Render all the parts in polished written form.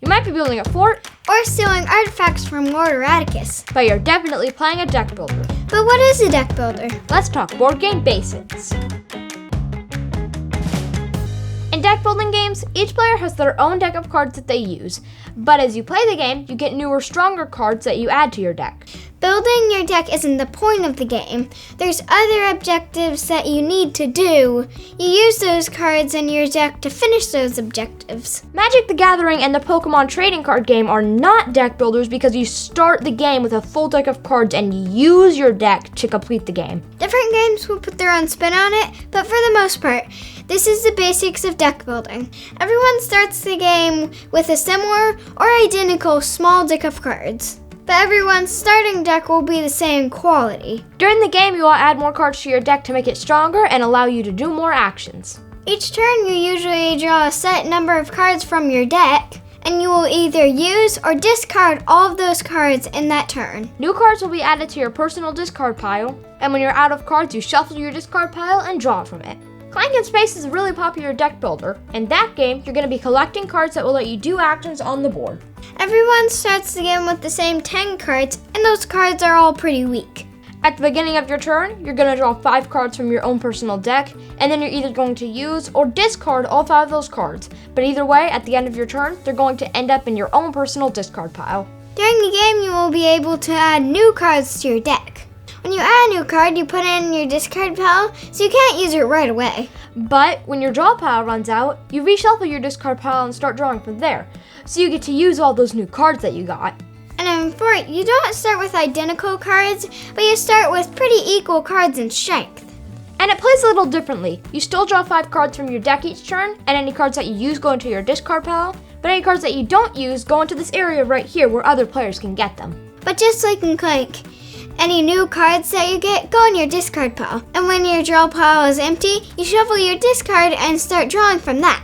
You might be building a fort, or stealing artifacts from Lord Eradicus. but you're definitely playing a deck builder. But what is a deck builder? Let's talk board game basics. In deck building games, each player has their own deck of cards that they use, but as you play the game, you get newer, stronger cards that you add to your deck. Building your deck isn't the point of the game. There's other objectives that you need to do. You use those cards in your deck to finish those objectives. Magic the Gathering and the Pokemon trading card game are not deck builders because you start the game with a full deck of cards and use your deck to complete the game. Different games will put their own spin on it, but for the most part, this is the basics of deck building. Everyone starts the game with a similar or identical small deck of cards, but everyone's starting deck will be the same quality. During the game, you will add more cards to your deck to make it stronger and allow you to do more actions. Each turn, you usually draw a set number of cards from your deck, and you will either use or discard all of those cards in that turn. New cards will be added to your personal discard pile, and when you're out of cards, you shuffle your discard pile and draw from it. Clank in Space is a really popular deck builder. In that game, you're going to be collecting cards that will let you do actions on the board. Everyone starts the game with the same 10 cards, and those cards are all pretty weak. At the beginning of your turn, you're going to draw 5 cards from your own personal deck, and then you're either going to use or discard all 5 of those cards. But either way, at the end of your turn, they're going to end up in your own personal discard pile. During the game, you will be able to add new cards to your deck. When you add a new card, you put it in your discard pile, so you can't use it right away. But when your draw pile runs out, you reshuffle your discard pile and start drawing from there. So you get to use all those new cards that you got. And in Fort, you don't start with identical cards, but you start with pretty equal cards in strength. And it plays a little differently. You still draw 5 cards from your deck each turn, and any cards that you use go into your discard pile, but any cards that you don't use go into this area right here where other players can get them. But just like in Clank, any new cards that you get go in your discard pile. And when your draw pile is empty, you shuffle your discard and start drawing from that.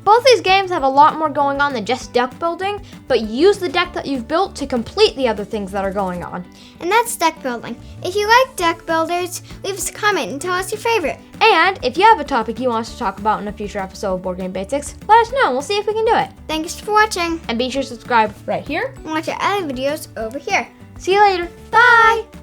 Both these games have a lot more going on than just deck building, but use the deck that you've built to complete the other things that are going on. And that's deck building. If you like deck builders, leave us a comment and tell us your favorite. And if you have a topic you want us to talk about in a future episode of Board Game Basics, let us know and we'll see if we can do it. Thanks for watching. And be sure to subscribe right here. And watch our other videos over here. See you later. Bye!